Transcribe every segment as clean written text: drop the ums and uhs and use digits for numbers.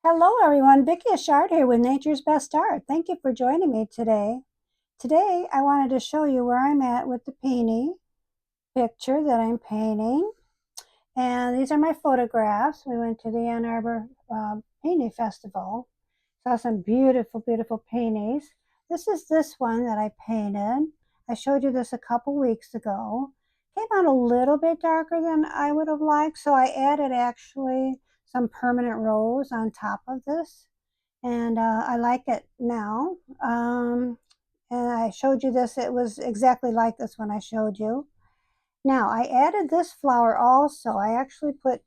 Hello everyone, Vicki Achard here with Nature's Best Art. Thank you for joining me today. Today I wanted to show you where I'm at with the Peony picture that I'm painting. And these are my photographs. We went to the Ann Arbor Peony Festival. Saw some beautiful, beautiful peonies. This is this one that I painted. I showed you this a couple weeks ago. Came out a little bit darker than I would have liked, so I added actually some permanent rose on top of this. And I like it now. And I showed you this. It was exactly like this one I showed you. Now, I added this flower also. I actually put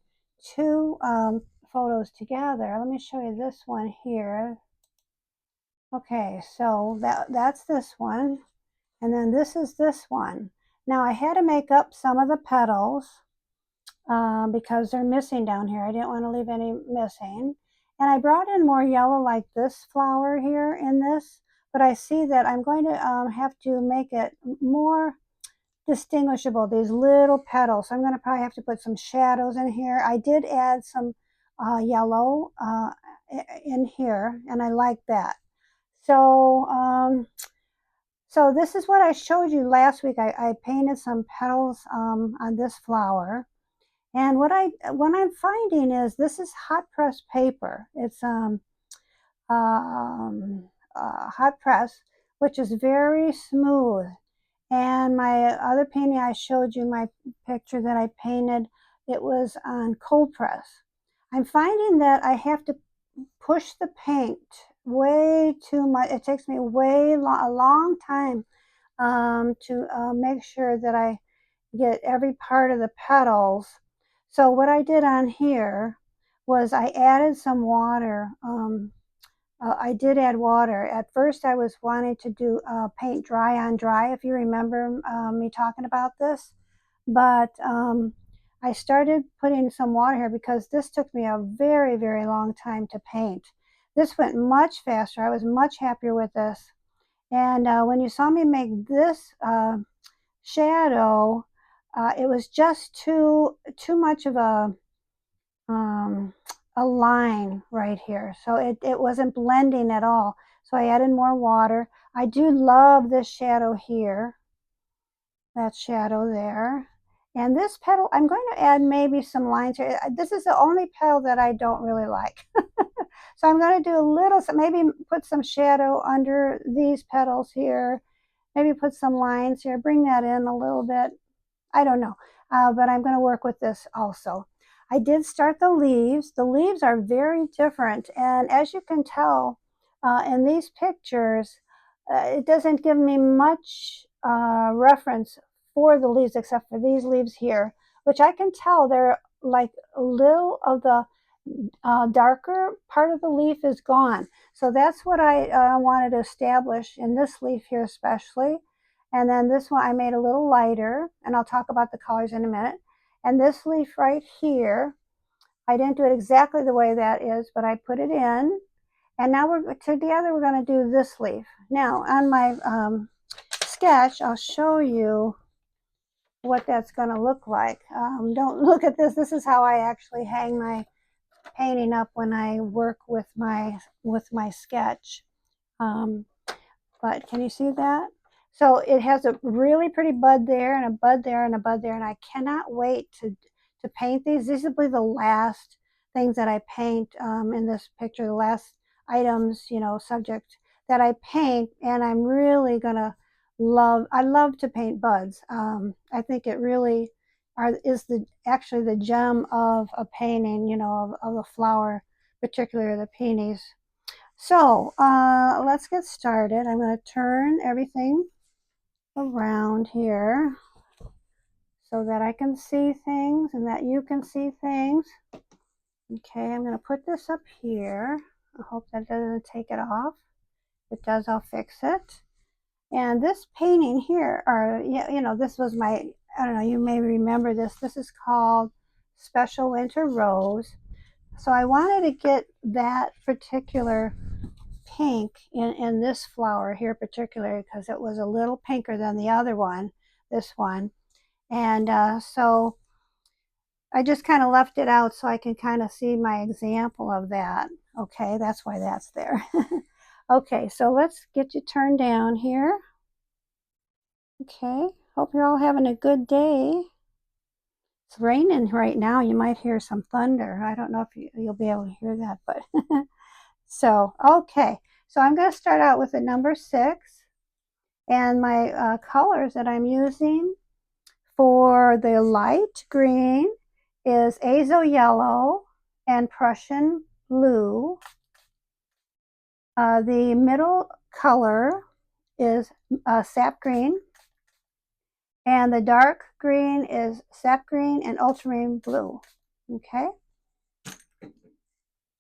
two photos together. Let me show you this one here. Okay, so that's this one. And then this is this one. Now, I had to make up some of the petals because they're missing down here. I didn't want to leave any missing. And I brought in more yellow like this flower here in this, but I see that I'm going to have to make it more distinguishable, these little petals. So I'm going to probably have to put some shadows in here. I did add some yellow in here, and I like that. So, so this is what I showed you last week. I painted some petals on this flower. And what I'm finding is this is hot press paper. It's hot press, which is very smooth. And my other painting I showed you, my picture that I painted, it was on cold press. I'm finding that I have to push the paint way too much. It takes me a long time to make sure that I get every part of the petals. So what I did on here was I added some water. I did add water. At first I was wanting to do paint dry on dry, if you remember me talking about this. But I started putting some water here because this took me a very, very long time to paint. This went much faster. I was much happier with this. And when you saw me make this shadow, it was just too much of um, a line right here. So it wasn't blending at all. So I added more water. I do love this shadow here, that shadow there. And this petal, I'm going to add maybe some lines here. This is the only petal that I don't really like. So I'm going to do a little, maybe put some shadow under these petals here. Maybe put some lines here, bring that in a little bit. I don't know, but I'm going to work with this also. I did start the leaves. The leaves are very different, and as you can tell in these pictures, it doesn't give me much reference for the leaves except for these leaves here, which I can tell they're like a little of the darker part of the leaf is gone. So that's what I wanted to establish in this leaf here especially. And then this one I made a little lighter, and I'll talk about the colors in a minute. And this leaf right here, I didn't do it exactly the way that is, but I put it in. And now we're together, we're going to do this leaf. Now on my sketch, I'll show you what that's going to look like. Don't look at this. This is how I actually hang my painting up when I work with my sketch. But can you see that? So it has a really pretty bud there and a bud there and a bud there, and I cannot wait to paint these. These will be the last things that I paint in this picture, the last items, you know, subject that I paint, and I'm really gonna I love to paint buds. I think it really is actually the gem of a painting, you know, of a flower, particularly the peonies. So let's get started. I'm going to turn everything around here so that I can see things and that you can see things. Okay, I'm going to put this up here. I hope that doesn't take it off. If it does, I'll fix it. And this painting here, or you know, this was my, I don't know, you may remember this. This is called Special Winter Rose. So I wanted to get that particular pink in this flower here particularly because it was a little pinker than the other one, this one. And so I just kind of left it out so I can kind of see my example of that. Okay, that's why that's there. Okay, so let's get you turned down here. Okay, hope you're all having a good day. It's raining right now. You might hear some thunder. I don't know if you'll be able to hear that, but so, okay. So I'm going to start out with the number 6, and my colors that I'm using for the light green is azo yellow and Prussian blue. The middle color is sap green, and the dark green is sap green and ultramarine blue. Okay.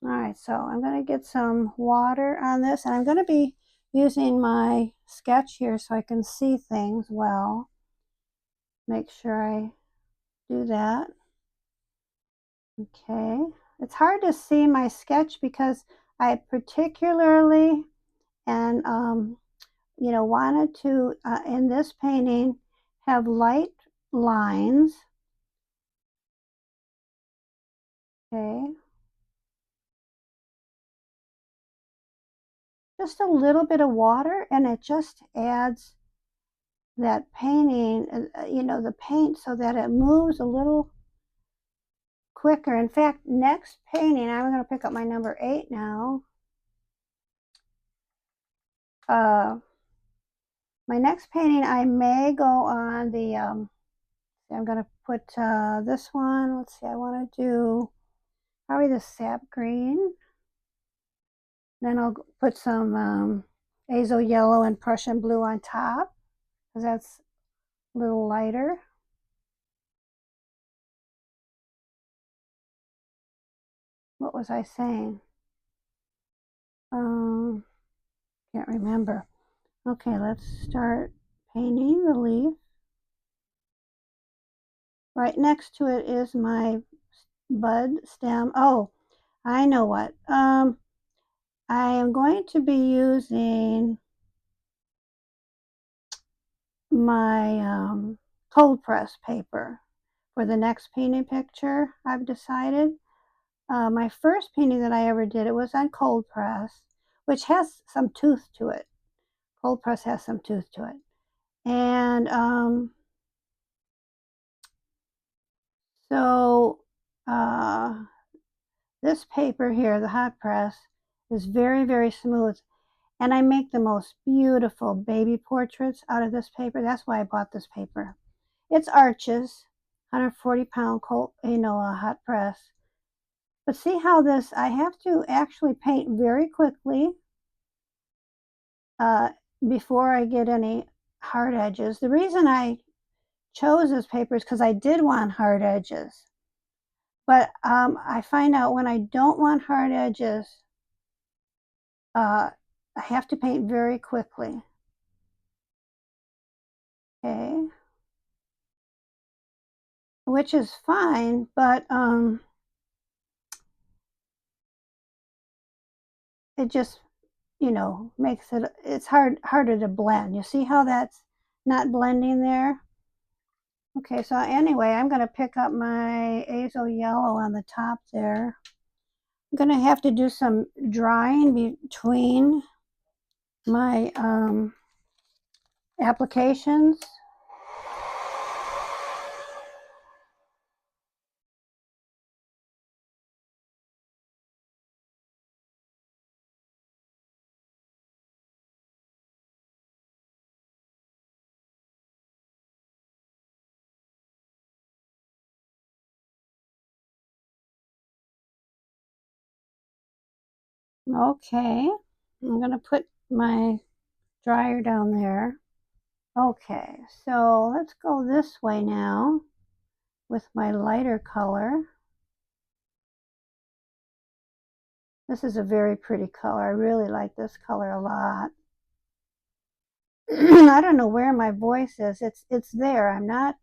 All right, so I'm going to get some water on this, and I'm going to be using my sketch here so I can see things well. Make sure I do that. Okay. It's hard to see my sketch because I particularly and wanted to in this painting have light lines. Okay. Just a little bit of water, and it just adds that painting, the paint, so that it moves a little quicker. In fact, next painting, I'm going to pick up my number 8 now. My next painting, I may go on the, I'm going to put this one. Let's see, I want to do probably the sap green. Then I'll put some azo yellow and Prussian blue on top, because that's a little lighter. What was I saying? Can't remember. Okay, let's start painting the leaf. Right next to it is my bud stem. Oh, I know what. I am going to be using my cold press paper for the next painting picture. I've decided. My first painting that I ever did, it was on cold press, which has some tooth to it. Cold press has some tooth to it. And so this paper here, the hot press, is very, very smooth. And I make the most beautiful baby portraits out of this paper. That's why I bought this paper. It's Arches, 140-pound cold, hot press. But see how this, I have to actually paint very quickly before I get any hard edges. The reason I chose this paper is because I did want hard edges. But I find out when I don't want hard edges, I have to paint very quickly. Okay. Which is fine, but it just, makes it's harder to blend. You see how that's not blending there? Okay, so anyway, I'm going to pick up my azo yellow on the top there. I'm going to have to do some drying between my applications. Okay, I'm going to put my dryer down there. Okay, so let's go this way now with my lighter color. This is a very pretty color. I really like this color a lot. I don't know where my voice is. It's there. I'm not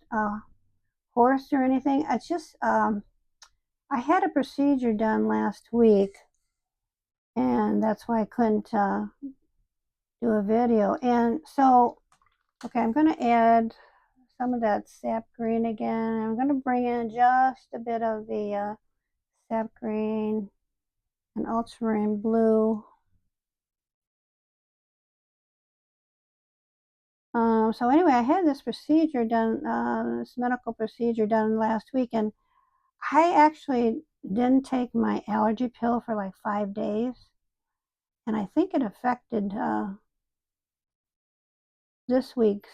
hoarse or anything. It's just I had a procedure done last week, and that's why I couldn't do a video. And so, okay, I'm going to add some of that sap green again. I'm going to bring in just a bit of the sap green an ultramarine blue. So anyway, I had this procedure done, this medical procedure done last week, and I actually didn't take my allergy pill for like 5 days, and I think it affected this week's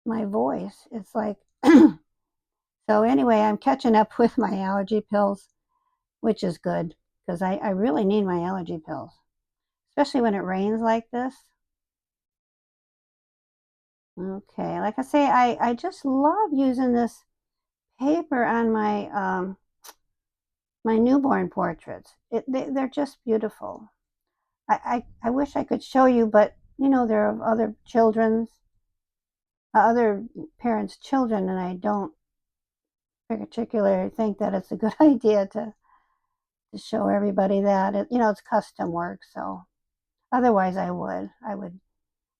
my voice. It's like so anyway, I'm catching up with my allergy pills, which is good because I really need my allergy pills, especially when it rains like this. Okay, like I say, I just love using this paper on my newborn portraits. They're just beautiful. I wish I could show you, but you know, there are other parents' children, and I don't particularly think that it's a good idea to show everybody that. You know, it's custom work, so otherwise I would,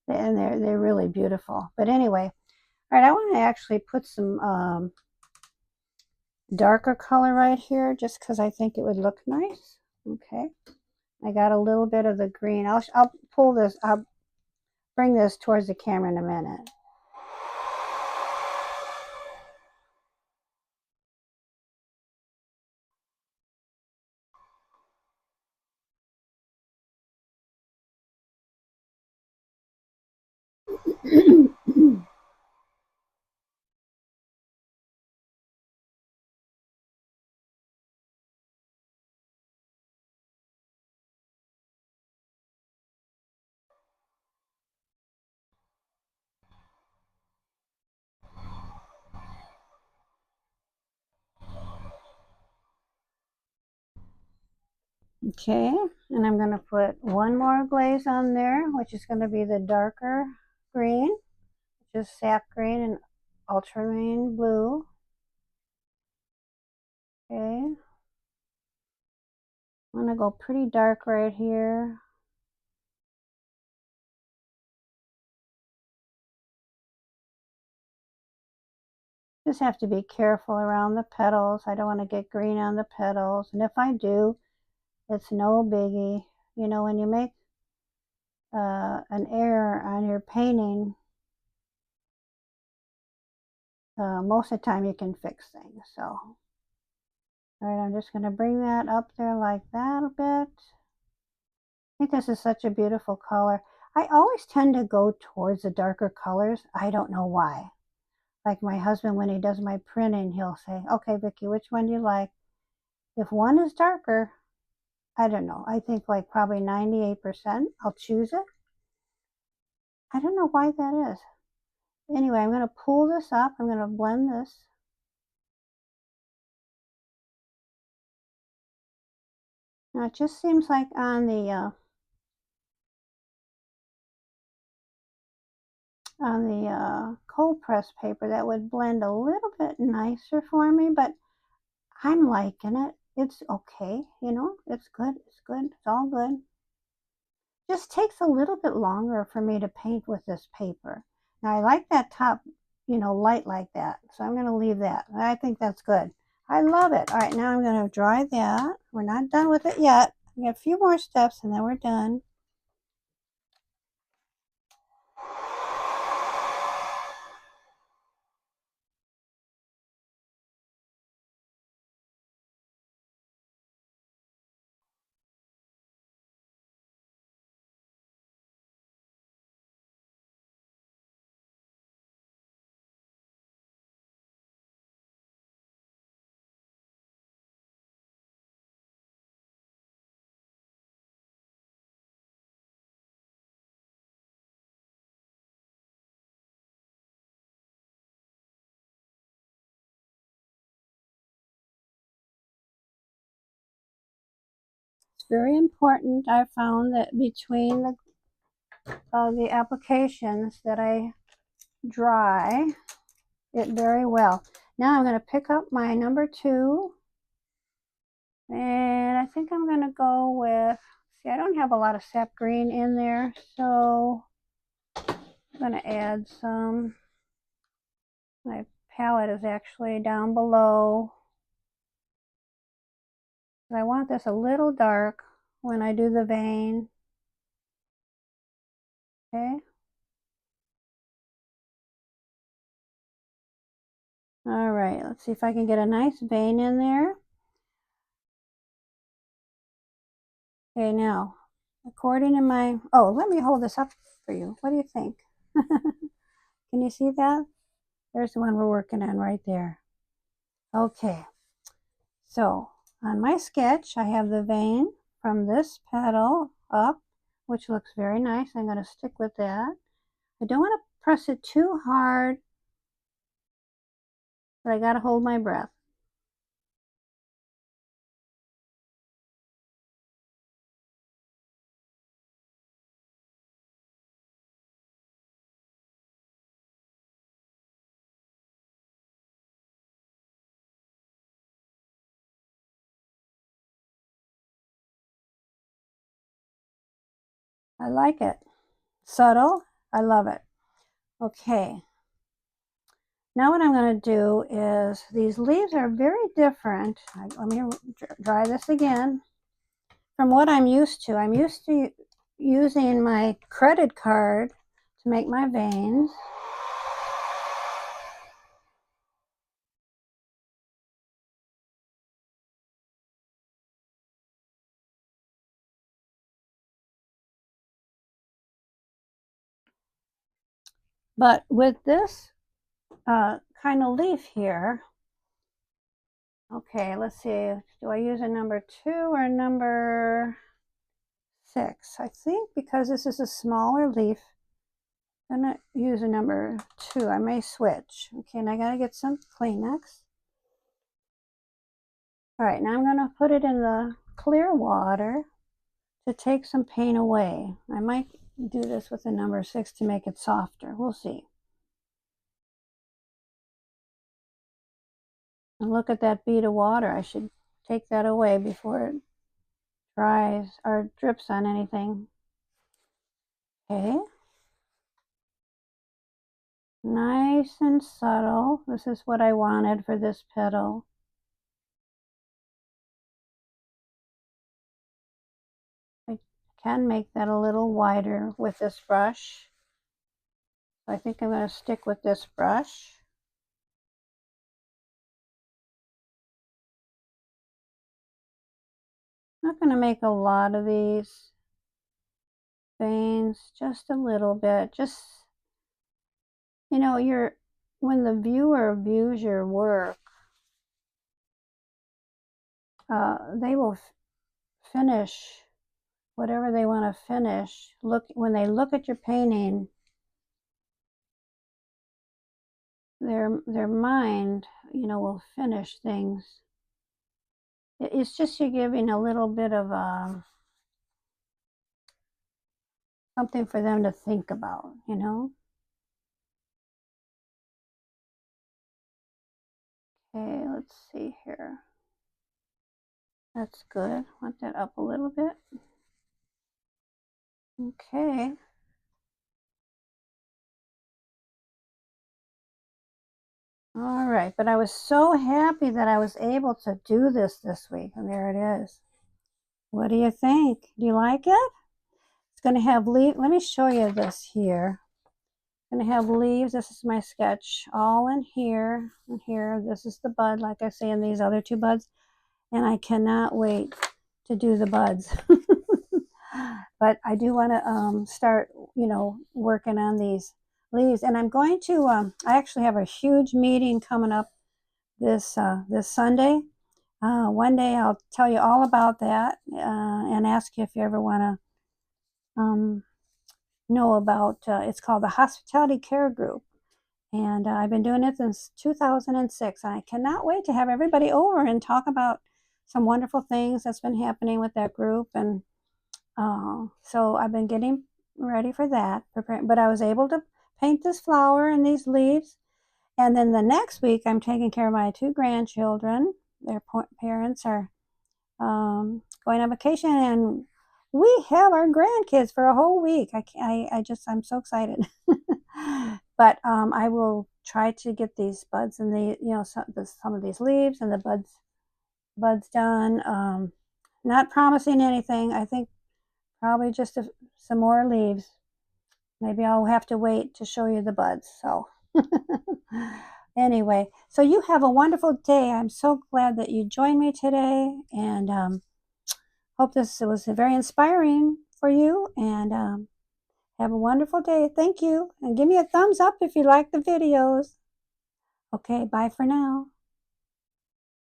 and they're really beautiful. But anyway, all right, I want to actually put some darker color right here just because I think it would look nice. Okay, I got a little bit of the green. I'll pull this. I'll bring this towards the camera in a minute. Okay, and I'm going to put one more glaze on there, which is going to be the darker green, which is sap green and ultramarine blue. Okay, I'm going to go pretty dark right here. Just have to be careful around the petals. I don't want to get green on the petals, and if I do, it's no biggie. You know, when you make an error on your painting, most of the time you can fix things. So, all right, I'm just going to bring that up there like that a bit. I think this is such a beautiful color. I always tend to go towards the darker colors. I don't know why. Like my husband, when he does my printing, he'll say, okay, Vicki, which one do you like? If one is darker, I don't know. I think like probably 98%, I'll choose it. I don't know why that is. Anyway, I'm going to pull this up. I'm going to blend this. Now it just seems like on the cold press paper that would blend a little bit nicer for me, but I'm liking it. It's okay, you know, it's good, it's good, it's all good. Just takes a little bit longer for me to paint with this paper. Now I like that top, you know, light like that, so I'm going to leave that. I think that's good. I love it. All right, now I'm going to dry that. We're not done with it yet. We got a few more steps and then we're done. It's very important. I found that between the applications that I dry it very well. Now I'm going to pick up my number 2, and I think I'm going to go with, see, I don't have a lot of sap green in there, so I'm going to add some. My palette is actually down below. I want this a little dark when I do the vein. Okay. All right, let's see if I can get a nice vein in there. Okay, now, according to my, oh, let me hold this up for you. What do you think? Can you see that? There's the one we're working on right there. Okay, so on my sketch, I have the vein from this petal up, which looks very nice. I'm going to stick with that. I don't want to press it too hard, but I got to hold my breath. I like it. Subtle. I love it. Okay. Now what I'm going to do is, these leaves are very different. Let me dry this again. From what I'm used to using my credit card to make my veins. But with this kind of leaf here, okay, let's see, do I use a number 2 or a number 6? I think because this is a smaller leaf, I'm going to use a number 2. I may switch. Okay, and I got to get some Kleenex. All right, now I'm going to put it in the clear water to take some paint away. I might do this with a number 6 to make it softer. We'll see. And look at that bead of water. I should take that away before it dries or drips on anything. Okay. Nice and subtle. This is what I wanted for this petal. I can make that a little wider with this brush. I think I'm going to stick with this brush. I'm not going to make a lot of these veins, just a little bit. Just, you know, when the viewer views your work, they will finish whatever they want to finish. When they look at your painting, their mind, you know, will finish things. It's just you're giving a little bit of something for them to think about, you know. Okay, let's see here. That's good. Want that up a little bit. Okay. All right, but I was so happy that I was able to do this week, and there it is. What do you think? Do you like it? It's going to have leaves. Let me show you this here. It's going to have leaves. This is my sketch all in here and here. This is the bud, like I say, and these other 2 buds, and I cannot wait to do the buds. But I do want to start, you know, working on these leaves, and I'm going to. I actually have a huge meeting coming up this Sunday. One day I'll tell you all about that and ask you if you ever want to know about. It's called the Hospitality Care Group, and I've been doing it since 2006. I cannot wait to have everybody over and talk about some wonderful things that's been happening with that group. And so I've been getting ready for that, preparing. But I was able to paint this flower and these leaves. And then the next week, I'm taking care of my 2 grandchildren. Their parents are going on vacation, and we have our grandkids for a whole week. I'm so excited. But I will try to get these buds and some of these leaves and the buds done. Not promising anything. I think probably just some more leaves. Maybe I'll have to wait to show you the buds. So anyway, so you have a wonderful day. I'm so glad that you joined me today, and hope this was very inspiring for you. And have a wonderful day. Thank you. And give me a thumbs up if you like the videos. Okay, bye for now.